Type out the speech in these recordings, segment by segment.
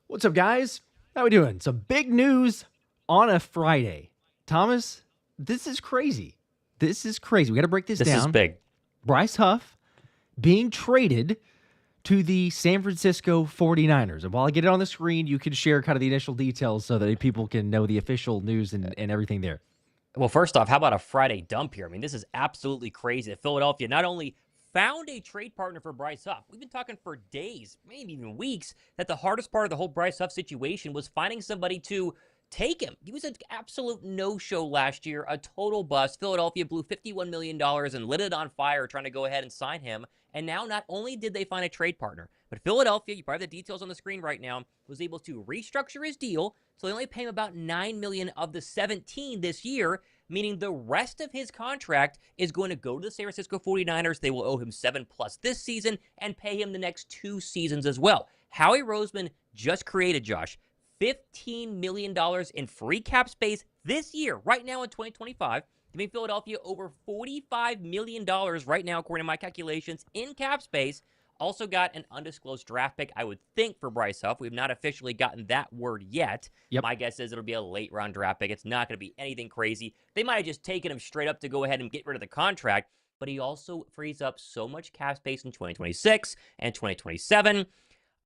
What's up, guys? How we doing? Some big news on a Friday. Thomas, this is crazy. This is crazy. We got to break this This is down. big. Bryce Huff being traded to the San Francisco 49ers. And while I get it on the screen, you can share kind of the initial details so that people can know the official news and everything there. Well, first off, how about a Friday dump here? I mean, this is absolutely crazy that Philadelphia not only found a trade partner for Bryce Huff. We've been talking for days, maybe even weeks, that the hardest part of the whole Bryce Huff situation was finding somebody to take him. He was an absolute no-show last year, a total bust. Philadelphia blew $51 million and lit it on fire trying to go ahead and sign him. And now not only did they find a trade partner, but Philadelphia, you probably have the details on the screen right now, was able to restructure his deal. So they only pay him about $9 million of the $17 this year, meaning the rest of his contract is going to go to the San Francisco 49ers. They will owe him $7+ this season and pay him the next 2 seasons as well. Howie Roseman just created, Josh, $15 million in free cap space this year, right now in 2025, giving Philadelphia over $45 million right now, according to my calculations, in cap space. Also got an undisclosed draft pick, I would think, for Bryce Huff. We've not officially gotten that word yet. Yep. My guess is it'll be a late-round draft pick. It's not going to be anything crazy. They might have just taken him straight up to go ahead and get rid of the contract, but he also frees up so much cap space in 2026 and 2027.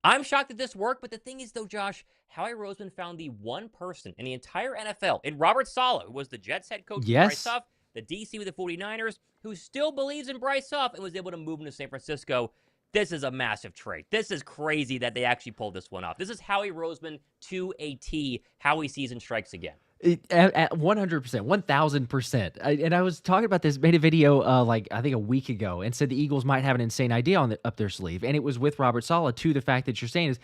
I'm shocked that this worked, but the thing is, though, Josh, Howie Roseman found the one person in the entire NFL, in Robert Saleh, who was the Jets head coach for Bryce Huff, the DC with the 49ers, who still believes in Bryce Huff and was able to move him to San Francisco. This is a massive trade. This is crazy that they actually pulled this one off. This is Howie Roseman to a T. Howie season strikes again. At 100%, 1,000%. And I was talking about this, made a video I think a week ago, and said the Eagles might have an insane idea up their sleeve. And it was with Robert Saleh, to the fact that you're saying is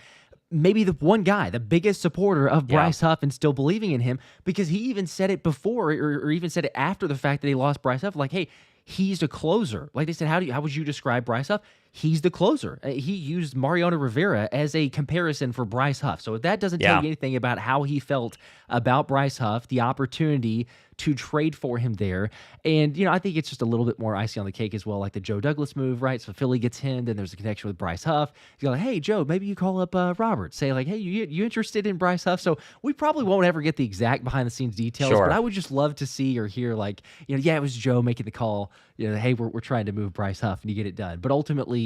maybe the one guy, the biggest supporter of Bryce Huff and still believing in him, because he even said it before or even said it after the fact that he lost Bryce Huff. Like, hey, he's the closer. Like they said, how would you describe Bryce Huff? He's the closer. He used Mariano Rivera as a comparison for Bryce Huff. So that doesn't tell you anything about how he felt about Bryce Huff, the opportunity to trade for him there. And, I think it's just a little bit more icing on the cake as well, like the Joe Douglas move, right? So Philly gets him, then there's a connection with Bryce Huff. You're like, hey, Joe, maybe you call up Robert. Say like, hey, you interested in Bryce Huff? So we probably won't ever get the exact behind-the-scenes details, but I would just love to see or hear like, it was Joe making the call, hey, we're trying to move Bryce Huff, and you get it done. But ultimately,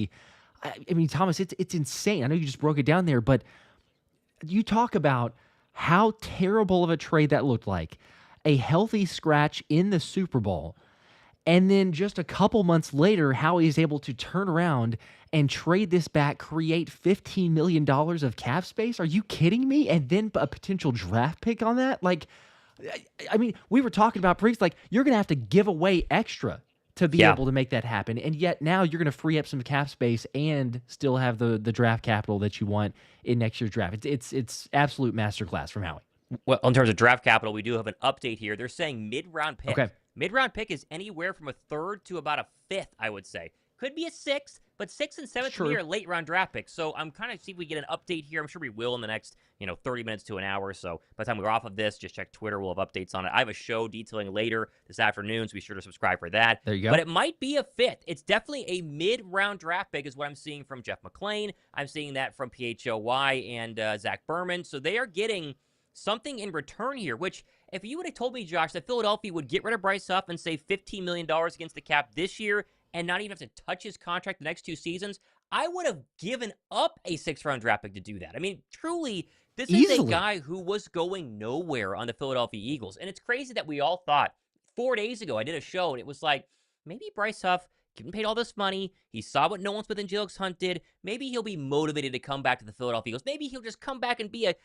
I mean, Thomas, it's insane. I know you just broke it down there, but you talk about how terrible of a trade that looked like. A healthy scratch in the Super Bowl, and then just a couple months later, how he's able to turn around and trade this back, create $15 million of cap space. Are you kidding me? And then a potential draft pick on that? Like, I mean, we were talking about previously, like, you're going to have to give away extra to be able to make that happen. And yet now you're going to free up some cap space and still have the draft capital that you want in next year's draft. It's absolute masterclass from Howie. Well, in terms of draft capital, we do have an update here. They're saying mid-round pick. Okay. Mid-round pick is anywhere from a third to about a fifth, I would say. Could be a sixth, but sixth and seventh to me are late-round draft picks. So I'm kind of see if we get an update here. I'm sure we will in the next 30 minutes to an hour. So by the time we're off of this, just check Twitter. We'll have updates on it. I have a show detailing later this afternoon, so be sure to subscribe for that. There you go. But it might be a fifth. It's definitely a mid-round draft pick is what I'm seeing from Jeff McClain. I'm seeing that from PHLY and Zach Berman. So they are getting something in return here, which if you would have told me, Josh, that Philadelphia would get rid of Bryce Huff and save $15 million against the cap this year and not even have to touch his contract the next 2 seasons, I would have given up a 6th-round draft pick to do that. I mean, truly, this is a guy who was going nowhere on the Philadelphia Eagles. And it's crazy that we all thought 4 days ago, I did a show, and it was like, maybe Bryce Huff getting paid all this money. He saw what Nolan Smith and Jalen Hunt did. Maybe he'll be motivated to come back to the Philadelphia Eagles. Maybe he'll just come back and be a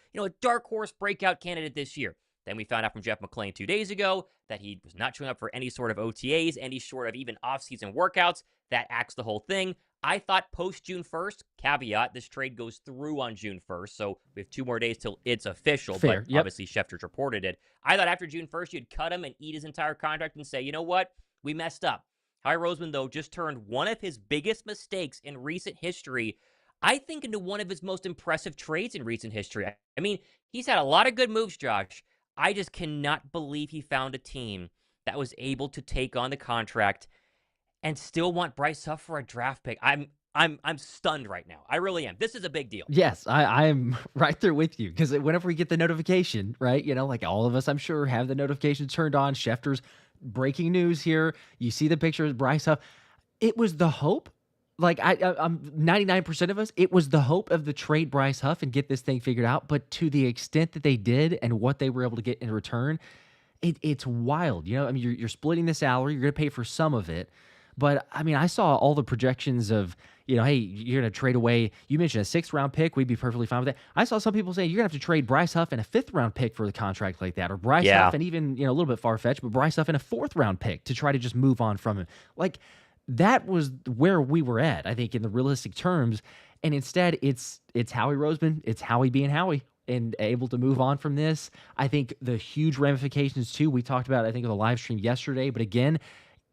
dark horse breakout candidate this year. Then we found out from Jeff McClain 2 days ago that he was not showing up for any sort of OTAs, any sort of even off-season workouts. That acts the whole thing. I thought post-June 1st, caveat, this trade goes through on June 1st, so we have 2 more days till it's official, but obviously Schefter's reported it. I thought after June 1st, you'd cut him and eat his entire contract and say, you know what, we messed up. Howie Roseman, though, just turned one of his biggest mistakes in recent history, I think, into one of his most impressive trades in recent history. I mean, he's had a lot of good moves, Josh. I just cannot believe he found a team that was able to take on the contract and still want Bryce Huff for a draft pick. I'm I'm stunned right now. I really am. This is a big deal. Yes, I'm right there with you because whenever we get the notification, right, like all of us, I'm sure, have the notifications turned on. Schefter's breaking news here. You see the picture of Bryce Huff. It was the hope. Like I'm 99% of us, it was the hope of the trade Bryce Huff and get this thing figured out. But to the extent that they did and what they were able to get in return, it's wild. I mean, you're splitting the salary. You're going to pay for some of it. But, I mean, I saw all the projections of, hey, you're going to trade away. You mentioned a 6th-round pick. We'd be perfectly fine with that. I saw some people say you're going to have to trade Bryce Huff and a 5th-round pick for the contract like that. Or Bryce Huff and even, a little bit far-fetched, but Bryce Huff and a 4th-round pick to try to just move on from him. Like, that was where we were at, I think, in the realistic terms. And instead, it's Howie Roseman. It's Howie being Howie and able to move on from this. I think the huge ramifications, too, we talked about, I think, on the live stream yesterday. But again,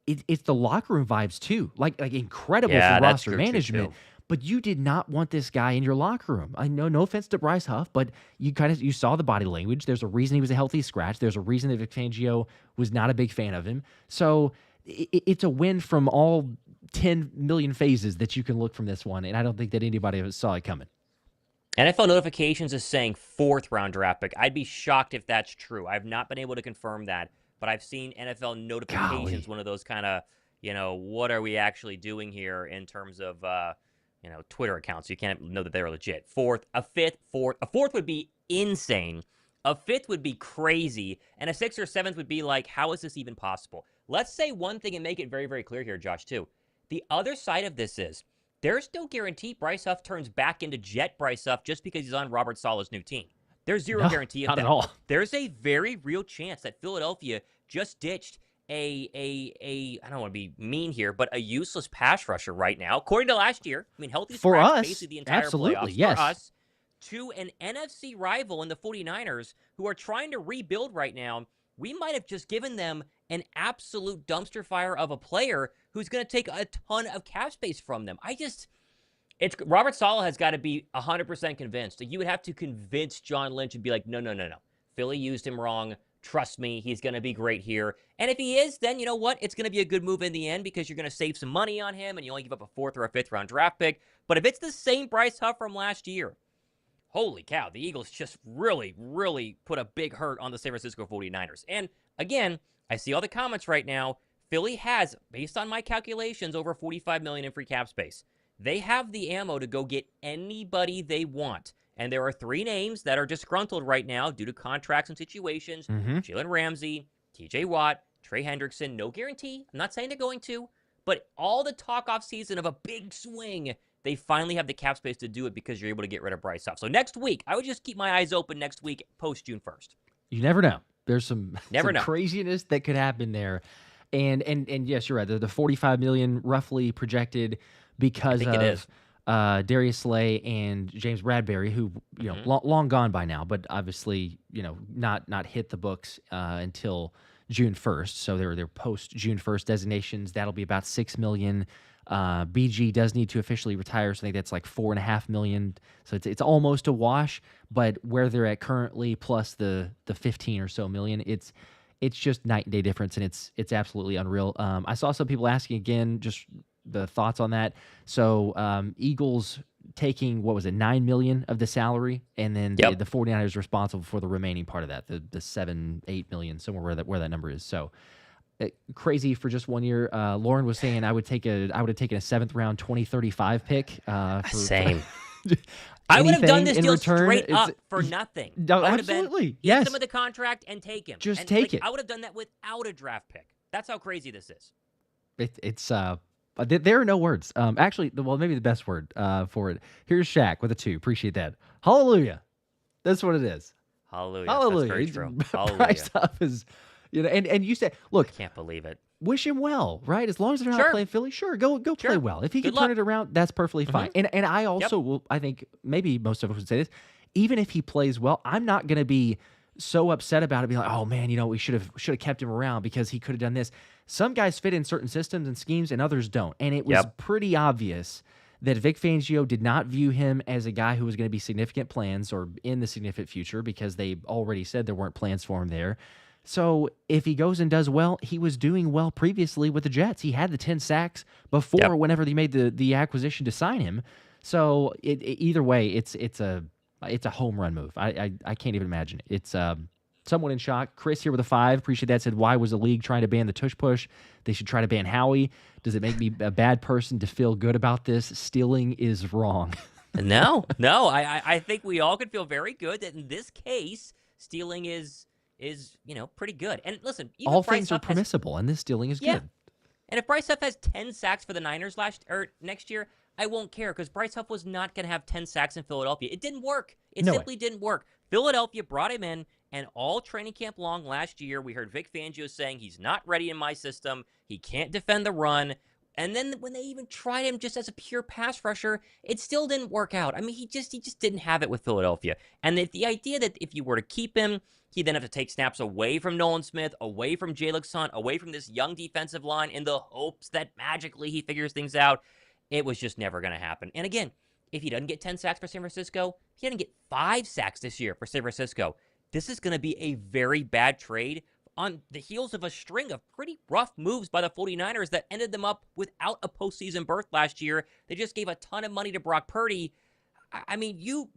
it's the locker room vibes, too. Like incredible for roster management. But you did not want this guy in your locker room. I know, no offense to Bryce Huff, but you saw the body language. There's a reason he was a healthy scratch. There's a reason that Vic Fangio was not a big fan of him. So it's a win from all 10 million phases that you can look from this one, and I don't think that anybody saw it coming. NFL notifications is saying 4th-round draft pick. I'd be shocked if that's true. I've not been able to confirm that, but I've seen NFL notifications, one of those kind of, what are we actually doing here in terms of, Twitter accounts. You can't know that they're legit. 4th, a 5th, 4th. A 4th would be insane. A 5th would be crazy. And a 6th or 7th would be like, how is this even possible? Let's say one thing and make it very, very clear here, Josh, too. The other side of this is there's no guarantee Bryce Huff turns back into Jet Bryce Huff just because he's on Robert Saleh's new team. There's zero guarantee of that. Not at all. There's a very real chance that Philadelphia just ditched I don't want to be mean here, but a useless pass rusher right now, according to last year. I mean, healthy for scratch us, basically the entire absolutely, playoffs yes. for us, to an NFC rival in the 49ers who are trying to rebuild right now. We might have just given them an absolute dumpster fire of a player who's going to take a ton of cap space from them. It's Robert Saleh has got to be 100% convinced. You would have to convince John Lynch and be like, no. Philly used him wrong. Trust me, he's going to be great here. And if he is, then you know what? It's going to be a good move in the end because you're going to save some money on him and you only give up a 4th or a 5th-round draft pick. But if it's the same Bryce Huff from last year, holy cow, the Eagles just really, really put a big hurt on the San Francisco 49ers. And again, I see all the comments right now. Philly has, based on my calculations, over $45 million in free cap space. They have the ammo to go get anybody they want. And there are 3 names that are disgruntled right now due to contracts and situations. Jalen Ramsey, TJ Watt, Trey Hendrickson. No guarantee. I'm not saying they're going to. But all the talk off season of a big swing, they finally have the cap space to do it because you're able to get rid of Bryce Huff. So next week, I would just keep my eyes open next week post June 1st. You never know. There's some craziness that could happen there. And yes, you're right. The $45 million roughly projected because of Darius Slay and James Bradbury, who long gone by now, but obviously not hit the books until June 1st. So they're post June 1st designations. That'll be about $6 million. BG does need to officially retire, so I think that's like $4.5 million. So it's almost a wash. But where they're at currently, plus the 15 or so million, it's just night and day difference, and it's absolutely unreal. I saw some people asking again, just the thoughts on that. So Eagles taking, what was it, $9 million of the salary, and then the 49ers responsible for the remaining part of that, the $7-8 million, somewhere where that number is. So crazy for just 1 year. Lauren was saying I would have taken a 7th-round 2035 pick. Same. I would have done this deal straight up for nothing. No, I would absolutely. Have been, some of the contract and take him. Just take it. I would have done that without a draft pick. That's how crazy this is. There are no words. Actually, maybe the best word for it. Here's Shaq with a 2. Appreciate that. Hallelujah. That's what it is. Hallelujah. Hallelujah. That's very true. Hallelujah. Bryce Huff is, and you said, look, I can't believe it. Wish him well, right? As long as they're not playing Philly, go play well. If he can turn it around, that's perfectly fine. And I also will. I think maybe most of us would say this. Even if he plays well, I'm not going to be so upset about it. Be like, oh man, we should have kept him around because he could have done this. Some guys fit in certain systems and schemes, and others don't. And it was pretty obvious that Vic Fangio did not view him as a guy who was going to be significant plans or in the significant future because they already said there weren't plans for him there. So if he goes and does well, he was doing well previously with the Jets. He had the 10 sacks before whenever they made the acquisition to sign him. So either way, it's a home run move. I can't even imagine it. It's someone in shock. Chris here with a 5. Appreciate that. Said, why was the league trying to ban the tush push? They should try to ban Howie. Does it make me a bad person to feel good about this? Stealing is wrong. No. I think we all could feel very good that in this case, stealing is pretty good. And listen, even all Bryce things are Huff permissible, and this stealing is good. And if Bryce Huff has 10 sacks for the Niners next year, I won't care because Bryce Huff was not going to have 10 sacks in Philadelphia. It didn't work. It simply didn't work. Philadelphia brought him in, and all training camp long last year, we heard Vic Fangio saying he's not ready in my system. He can't defend the run. And then when they even tried him just as a pure pass rusher, it still didn't work out. I mean, he just didn't have it with Philadelphia. And the idea that if you were to keep him, he'd then have to take snaps away from Nolan Smith, away from Jalen Hunt, away from this young defensive line in the hopes that magically he figures things out. It was just never going to happen. And again, if he doesn't get 10 sacks for San Francisco, he doesn't get 5 sacks this year for San Francisco. This is going to be a very bad trade on the heels of a string of pretty rough moves by the 49ers that ended them up without a postseason berth last year. They just gave a ton of money to Brock Purdy. I mean,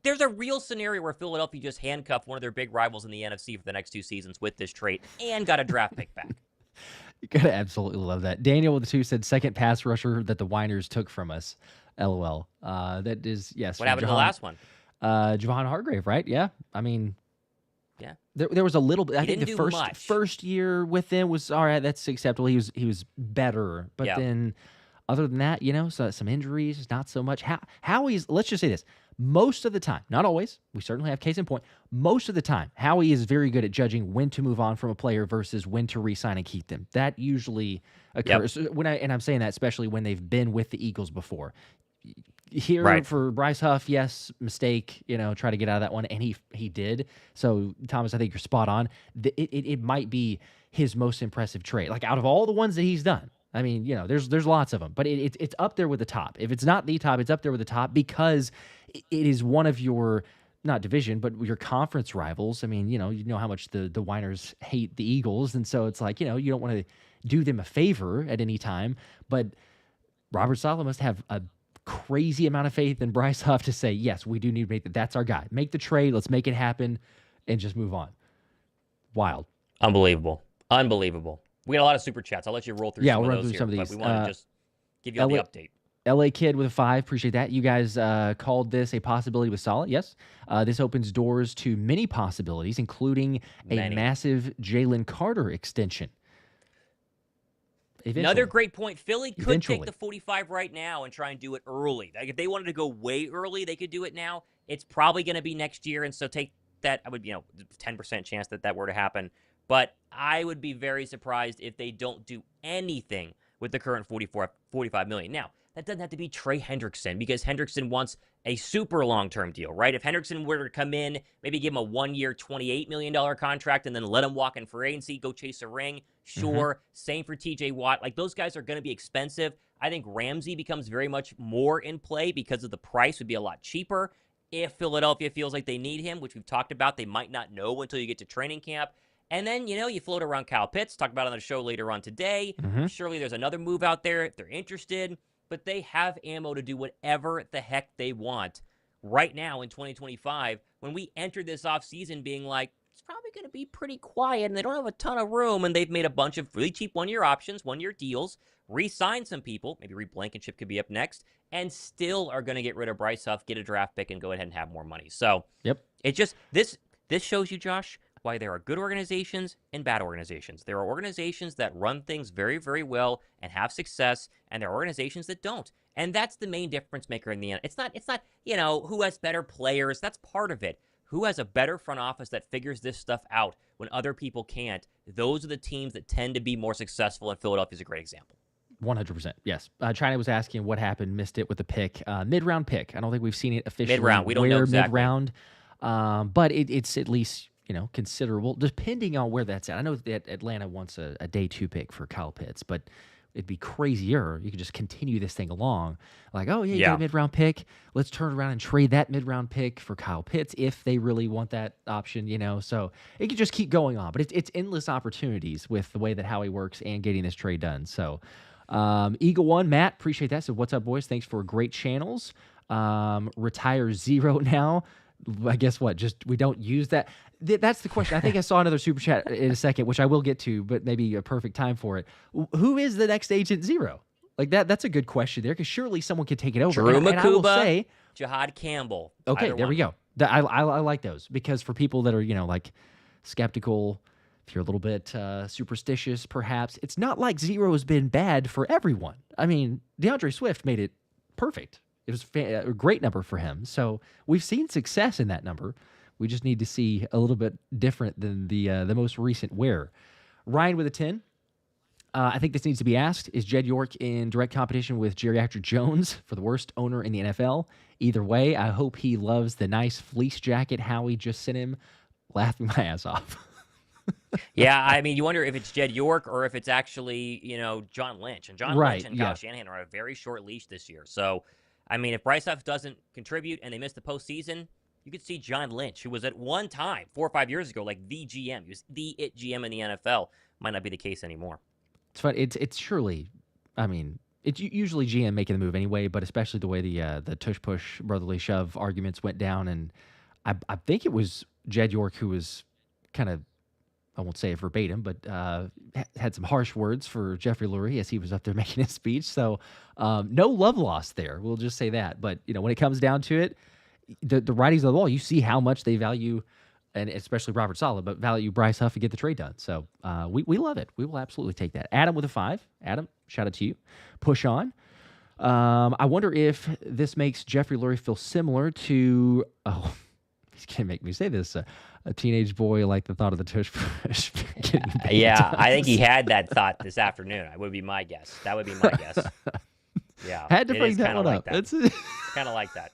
there's a real scenario where Philadelphia just handcuffed one of their big rivals in the NFC for the next 2 seasons with this trade and got a draft pick back. You gotta absolutely love that. Daniel with the 2 said, second pass rusher that the Winers took from us. LOL. That is, yes. What happened to the last one? Javon Hargrave, right? Yeah. I mean, yeah. There was a little bit. I think the first year with him was all right. That's acceptable. He was better, but then other than that, so some injuries, not so much. Howie's. Let's just say this: most of the time, not always. We certainly have case in point. Most of the time, Howie is very good at judging when to move on from a player versus when to re-sign and keep them. That usually occurs and I'm saying that especially when they've been with the Eagles before. Here for Bryce Huff, yes, mistake, try to get out of that one, and he did. So, Thomas, I think you're spot on. It might be his most impressive trade. Like, out of all the ones that he's done, I mean, there's lots of them, but it's up there with the top. If it's not the top, it's up there with the top because it is one of your, not division, but your conference rivals. I mean, you know how much the Winers hate the Eagles, and so it's like, you don't want to do them a favor at any time, but Robert Saleh must have a crazy amount of faith in Bryce Huff to say, yes, we do need to make that. That's our guy. Make the trade. Let's make it happen and just move on. Wild. Unbelievable. We got a lot of super chats. I'll let you roll through some of those here, but we want to just give you all the update. LA Kid with a 5. Appreciate that. You guys called this a possibility with Saleh. Yes. This opens doors to many possibilities, including a massive Jalen Carter extension. Eventually. Another great point. Philly could take the 45 right now and try and do it early. Like if they wanted to go way early, they could do it now. It's probably going to be next year, and so take that. I would, 10% chance that were to happen. But I would be very surprised if they don't do anything with the current $45 million. Now, that doesn't have to be Trey Hendrickson because Hendrickson wants a super long-term deal, right? If Hendrickson were to come in, maybe give him a 1-year, $28 million contract and then let him walk in free agency, go chase a ring, sure. Same for TJ Watt. Like, those guys are going to be expensive. I think Ramsey becomes very much more in play because of the price would be a lot cheaper. If Philadelphia feels like they need him, which we've talked about, they might not know until you get to training camp. And then, you float around Kyle Pitts, talk about it on the show later on today. Surely there's another move out there if they're interested. But they have ammo to do whatever the heck they want right now in 2025 when we entered this offseason being like, it's probably going to be pretty quiet and they don't have a ton of room and they've made a bunch of really cheap 1-year options, 1-year deals, re-signed some people, maybe Reed Blankenship could be up next, and still are going to get rid of Bryce Huff, get a draft pick, and go ahead and have more money. So it just, this shows you, Josh, why there are good organizations and bad organizations. There are organizations that run things very, very well and have success, and there are organizations that don't. And that's the main difference maker in the end. It's not, who has better players. That's part of it. Who has a better front office that figures this stuff out when other people can't? Those are the teams that tend to be more successful, and Philadelphia is a great example. 100%. Yes. China was asking what happened, missed it with the pick. Mid-round pick. I don't think we've seen it officially. Mid-round. We don't know exactly. Mid-round. But it's at least, considerable, depending on where that's at. I know that Atlanta wants a day 2 pick for Kyle Pitts, but It'd be crazier. You could just continue this thing along. Like, oh, yeah, you got Yeah. a mid-round pick. Let's turn around and trade that mid-round pick for Kyle Pitts if they really want that option, So it could just keep going on. But it's endless opportunities with the way that Howie works and getting this trade done. So Eagle One, Matt, appreciate that. So what's up, boys? Thanks for great channels. Retire Zero now. I guess what? Just we don't use that. That's the question. I think I saw another super chat in a second, which I will get to, but maybe a perfect time for it. Who is the next Agent Zero? Like that's a good question there, because surely someone could take it over. Drew and I will Makuba, say, Jihad Campbell. okay, either there we one. go. I like those, because for people that are like skeptical, if you're a little bit superstitious, perhaps it's not like Zero has been bad for everyone. I mean, DeAndre Swift made it perfect. It was a great number for him. So we've seen success in that number. We just need to see a little bit different than the most recent wear. Ryan with a 10. I think this needs to be asked. Is Jed York in direct competition with Geriatric Jones for the worst owner in the NFL? Either way, I hope he loves the nice fleece jacket Howie just sent him. Laughing my ass off. Yeah, I mean, you wonder if it's Jed York or if it's actually, John Lynch. And John Lynch and Kyle Shanahan are on a very short leash this year. So, I mean, if Bryce Huff doesn't contribute and they miss the postseason, you could see John Lynch, who was at one time, 4 or 5 years ago, like the GM. He was the it GM in the NFL. Might not be the case anymore. It's fun. It's surely, I mean, it's usually GM making the move anyway, but especially the way the tush push brotherly shove arguments went down, and I think it was Jed York who was kind of, I won't say it verbatim, but had some harsh words for Jeffrey Lurie as he was up there making his speech. So no love lost there. We'll just say that. But when it comes down to it, the writings on the wall, you see how much they value, and especially Robert Saleh, but value Bryce Huff to get the trade done. So we love it. We will absolutely take that. Adam with a 5. Adam, shout out to you. Push on. I wonder if this makes Jeffrey Lurie feel similar to, he's going to make me say this, a teenage boy like the thought of the tush push. Yeah, I think he had that thought this afternoon. That would be my guess. That would be my guess. Yeah. Had to bring that one up. It's kind of like that.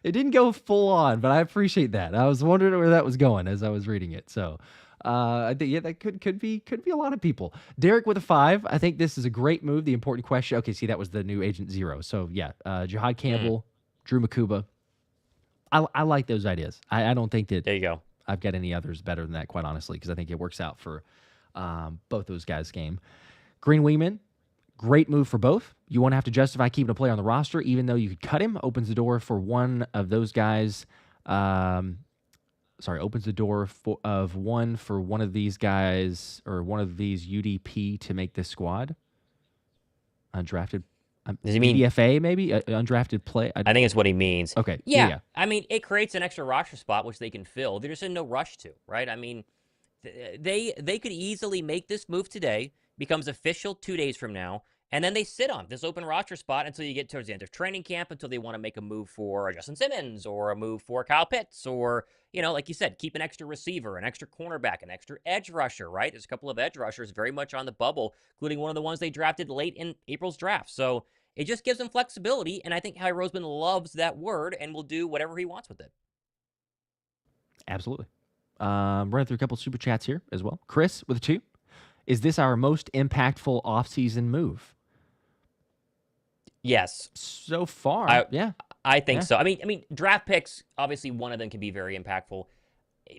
It didn't go full on, but I appreciate that. I was wondering where that was going as I was reading it. So I think, that could be a lot of people. Derek with a 5. I think this is a great move. The important question. Okay, see, that was the new Agent Zero. So yeah, Jihad Campbell, Drew Makuba. I like those ideas. I don't think that there you go. I've got any others better than that, quite honestly, because I think it works out for both those guys' game. Green Wingman, great move for both. You won't have to justify keeping a player on the roster, even though you could cut him. Opens the door for one of those guys. Opens the door for one of these guys or one of these UDP to make this squad. Undrafted. Does he mean DFA maybe? Undrafted play? I think it's what he means. Okay. Yeah. I mean, it creates an extra roster spot, which they can fill. They're just in no rush to, right? I mean, they could easily make this move today, becomes official 2 days from now, and then they sit on this open roster spot until you get towards the end of training camp, until they want to make a move for Justin Simmons or a move for Kyle Pitts or, like you said, keep an extra receiver, an extra cornerback, an extra edge rusher, right? There's a couple of edge rushers very much on the bubble, including one of the ones they drafted late in April's draft. So it just gives them flexibility, and I think Howie Roseman loves that word and will do whatever he wants with it. Absolutely. Running through a couple of super chats here as well. Chris with a 2. Is this our most impactful offseason move? Yes. So far, yeah. I think so. I mean, draft picks, obviously one of them can be very impactful.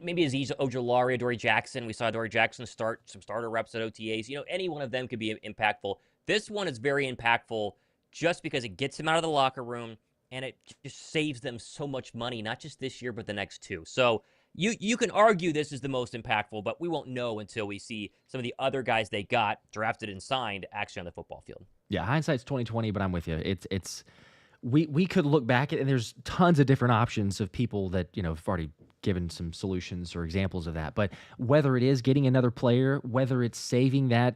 Maybe Azeez Ojulari, Dory Jackson. We saw Dory Jackson start some starter reps at OTAs. Any one of them could be impactful. This one is very impactful just because it gets him out of the locker room and it just saves them so much money, not just this year, but the next 2. So you can argue this is the most impactful, but we won't know until we see some of the other guys they got drafted and signed actually on the football field. Yeah, hindsight's 20/20, but I'm with you. It's we could look back at, and there's tons of different options of people that have already given some solutions or examples of that. But whether it is getting another player, whether it's saving that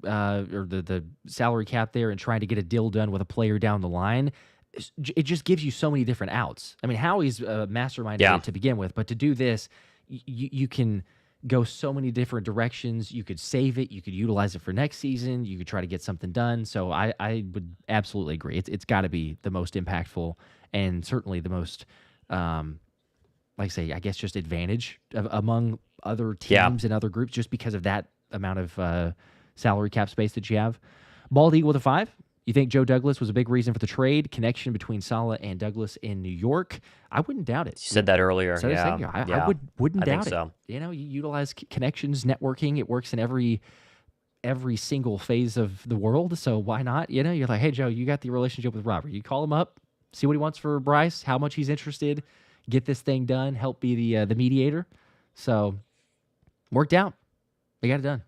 or the salary cap there and trying to get a deal done with a player down the line, it just gives you so many different outs. I mean, Howie's masterminded it to begin with, but to do this, you can go so many different directions. You could save it. You could utilize it for next season. You could try to get something done. So I would absolutely agree. It's got to be the most impactful and certainly the most, like I say, I guess just advantage among other teams and other groups just because of that amount of salary cap space that you have. Bald Eagle with a 5. You think Joe Douglas was a big reason for the trade? Connection between Saleh and Douglas in New York? I wouldn't doubt it. You said that earlier. So Yeah. I wouldn't doubt so. it. You utilize connections, networking. It works in every single phase of the world. So why not? You're like, hey, Joe, you got the relationship with Robert. You call him up, see what he wants for Bryce, how much he's interested, get this thing done, help be the mediator. So worked out. They got it done.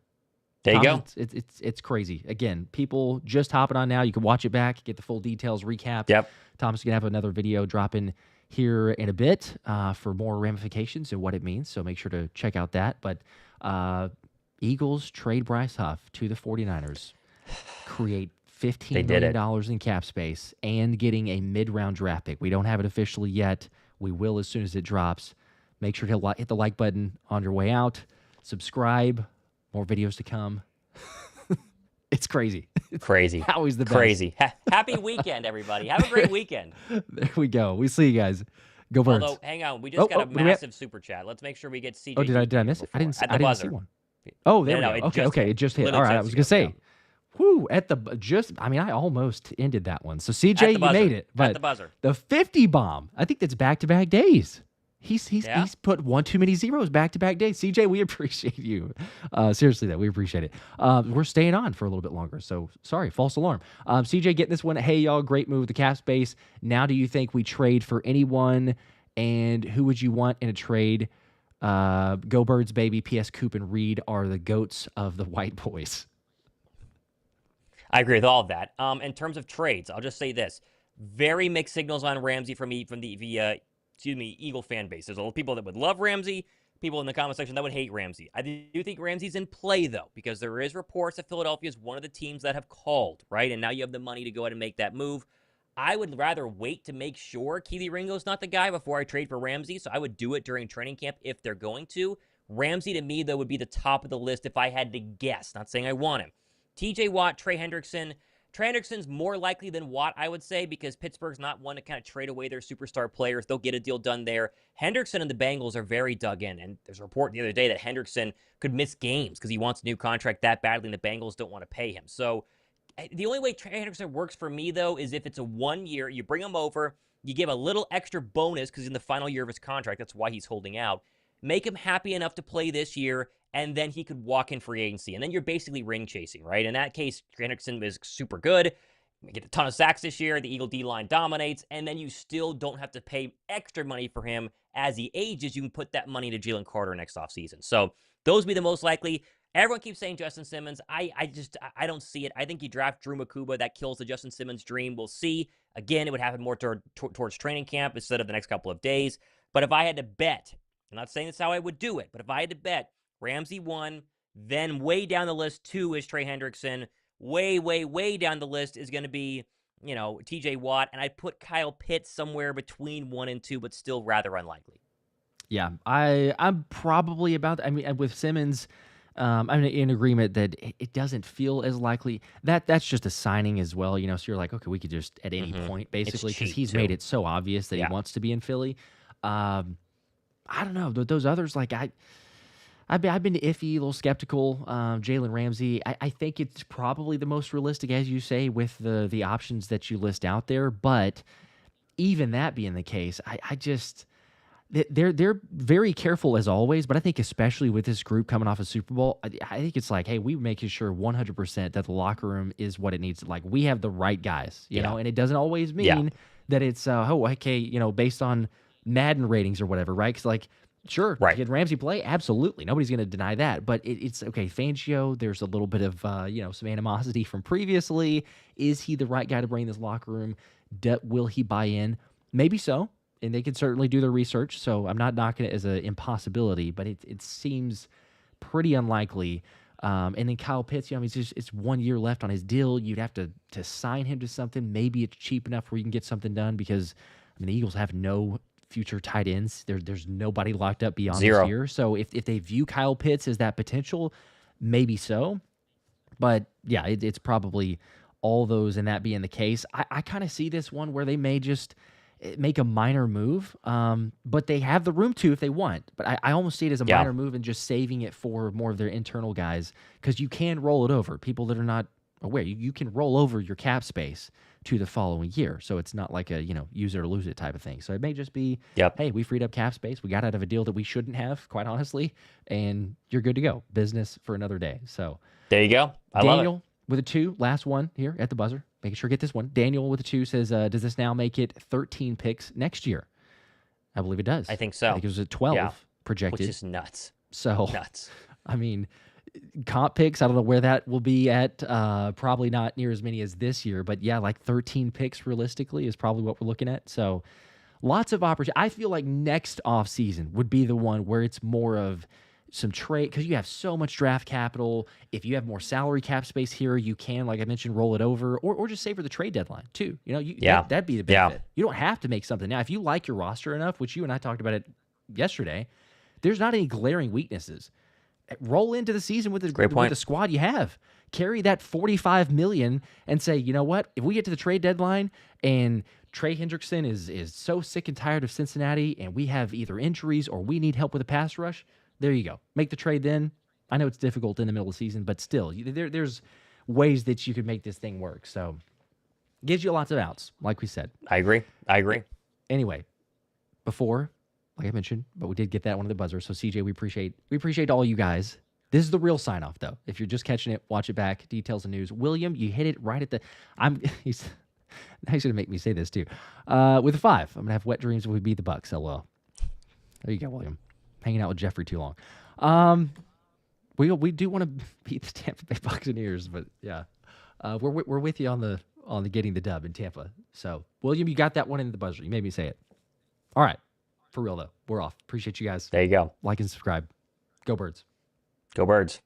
There you go. It's crazy. Again, people just hopping on now. You can watch it back, get the full details, recap. Yep. Thomas is going to have another video dropping here in a bit for more ramifications and what it means. So make sure to check out that. But Eagles trade Bryce Huff to the 49ers, create $15 million in cap space, and getting a mid-round draft pick. We don't have it officially yet. We will as soon as it drops. Make sure to hit the like button on your way out. Subscribe. More videos to come. It's crazy. Crazy. Howie's the best. Crazy. Happy weekend, everybody. Have a great weekend. There we go. We see you guys. Go Birds. Although, hang on. We just got a massive super chat. Let's make sure we get CJ. Oh, did I miss it? I didn't see one. Oh, there we go. Okay, it just hit. All right, I was going to say. Whoo, I almost ended that one. So, CJ, you made it. But at the buzzer. The 50 bomb, I think that's back-to-back days. He's put one too many zeros back-to-back days. CJ, we appreciate you. Seriously, we appreciate it. We're staying on for a little bit longer, so sorry, false alarm. CJ, getting this one. Hey, y'all, great move with the cap space. Now do you think we trade for anyone, and who would you want in a trade? Go Birds, baby. P.S. Coop and Reed are the GOATs of the white boys. I agree with all of that. In terms of trades, I'll just say this. Very mixed signals on Ramsey from the Eagle fan base. There's a lot of people that would love Ramsey, people in the comment section that would hate Ramsey. I do think Ramsey's in play, though, because there is reports that Philadelphia is one of the teams that have called, right? And now you have the money to go ahead and make that move. I would rather wait to make sure Keely Ringo's not the guy before I trade for Ramsey, so I would do it during training camp if they're going to. Ramsey, to me, though, would be the top of the list if I had to guess. Not saying I want him. TJ Watt, Trey Hendrickson. Trey Hendrickson's more likely than Watt, I would say, because Pittsburgh's not one to kind of trade away their superstar players. They'll get a deal done there. Hendrickson and the Bengals are very dug in, and there's a report the other day that Hendrickson could miss games because he wants a new contract that badly, and the Bengals don't want to pay him. So the only way Trey Hendrickson works for me, though, is if it's a 1 year, you bring him over, you give a little extra bonus because he's in the final year of his contract. That's why he's holding out. Make him happy enough to play this year, and then he could walk in free agency. And then you're basically ring chasing, right? In that case, Hendrickson is super good. You get a ton of sacks this year. The Eagle D-line dominates. And then you still don't have to pay extra money for him as he ages. You can put that money to Jalen Carter next offseason. So those would be the most likely. Everyone keeps saying Justin Simmons. I don't see it. I think you draft Drew Makuba. That kills the Justin Simmons dream. We'll see. Again, it would happen more towards training camp instead of the next couple of days. But if I had to bet, I'm not saying that's how I would do it, but if I had to bet, Ramsey 1, then way down the list 2 is Trey Hendrickson. Way, way, way down the list is going to be, TJ Watt. And I'd put Kyle Pitts somewhere between 1 and 2, but still rather unlikely. Yeah, I'm probably about, with Simmons, I'm in agreement that it doesn't feel as likely. That's just a signing as well, so you're like, okay, we could just at any point, basically, because he's made it so obvious that he wants to be in Philly. I don't know. Those others, like I've been iffy, a little skeptical. Jalen Ramsey, I think it's probably the most realistic, as you say, with the options that you list out there. But even that being the case, I just they're very careful as always. But I think especially with this group coming off a Super Bowl, I think it's like, hey, we're making sure 100% that the locker room is what it needs. Like we have the right guys, you know, and it doesn't always mean that it's based on Madden ratings or whatever, right? Because like. Sure, did Ramsey play? Absolutely. Nobody's going to deny that. But it's okay. Fangio, there's a little bit of some animosity from previously. Is he the right guy to bring this locker room? Will he buy in? Maybe so, and they can certainly do their research. So I'm not knocking it as an impossibility, but it seems pretty unlikely. And then Kyle Pitts, it's 1 year left on his deal. You'd have to sign him to something. Maybe it's cheap enough where you can get something done because the Eagles have no future tight ends. There's nobody locked up beyond this year. So if they view Kyle Pitts as that potential, maybe so. But yeah, it's probably all those and that being the case. I kind of see this one where they may just make a minor move, but they have the room to if they want. But I almost see it as a minor move and just saving it for more of their internal guys because you can roll it over. People that are not aware. You can roll over your cap space to the following year. So it's not like a, use it or lose it type of thing. So it may just be, hey, we freed up cap space. We got out of a deal that we shouldn't have, quite honestly, and you're good to go. Business for another day. So there you go. Daniel with a 2, last one here at the buzzer. Making sure to get this one. Daniel with a 2 says, does this now make it 13 picks next year? I believe it does. I think so. I think it was at 12 projected. Which is nuts. So, nuts. I mean, comp picks, I don't know where that will be at. Probably not near as many as this year, but yeah, like 13 picks realistically is probably what we're looking at. So lots of opportunity. I feel like next offseason would be the one where it's more of some trade, because you have so much draft capital. If you have more salary cap space here, you can, like I mentioned, roll it over or just save for the trade deadline too. That'd be the benefit. You don't have to make something now. If you like your roster enough, which you and I talked about it yesterday, there's not any glaring weaknesses. Roll into the season with the squad you have. Carry that $45 million and say, you know what? If we get to the trade deadline and Trey Hendrickson is so sick and tired of Cincinnati and we have either injuries or we need help with a pass rush, there you go. Make the trade then. I know it's difficult in the middle of the season, but still, there's ways that you could make this thing work. So gives you lots of outs, like we said. I agree. Anyway, before, like I mentioned, but we did get that one of the buzzer. So CJ, we appreciate all you guys. This is the real sign off though. If you're just catching it, watch it back. Details and news. William, you hit it right at the. He's gonna make me say this too. With a 5, I'm gonna have wet dreams when we beat the Bucks. LOL. There you go, William. Hanging out with Jeffrey too long. We do want to beat the Tampa Bay Buccaneers, but yeah, we're with you on the getting the dub in Tampa. So William, you got that one in the buzzer. You made me say it. All right. For real, though, we're off. Appreciate you guys. There you go. Like and subscribe. Go Birds. Go Birds.